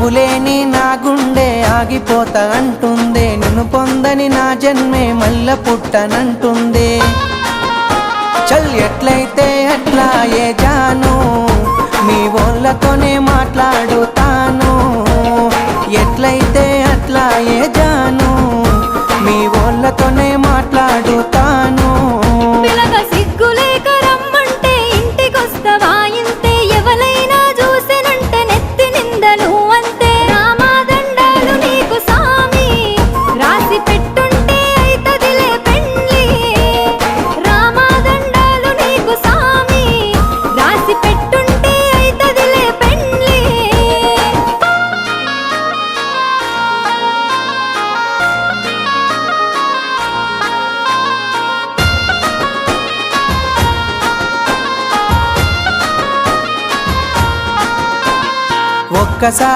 నువ్వులేని నా గుండె ఆగిపోతా అంటుందే, నిన్ను పొందని నా జన్మే మల్ల పుట్టనంటుందే. చల్ ఎట్లయితే అట్లా ఏ జాను, మీ వాళ్ళతోనే మాట్లాడుతాను. ఎట్లయితే అట్లా ఏ జాను, మీ వాళ్ళతోనే మాట్లాడుతాను. పిలక సిగ్గులేక రమ్మంటే ఇంటికొస్తవా ఇంతే, ఎవలైనా చూసినంటే నెత్తి నిందలు అంతే. రామాదండాలు నీకు సామి, రాసి పెట్టుంటే అయితదిలే పెండ్లి. రామాదండాలు నీకు సామి, రాసి పెట్టుంటే అయితదిలే పెండ్లి. ఒక్కసారి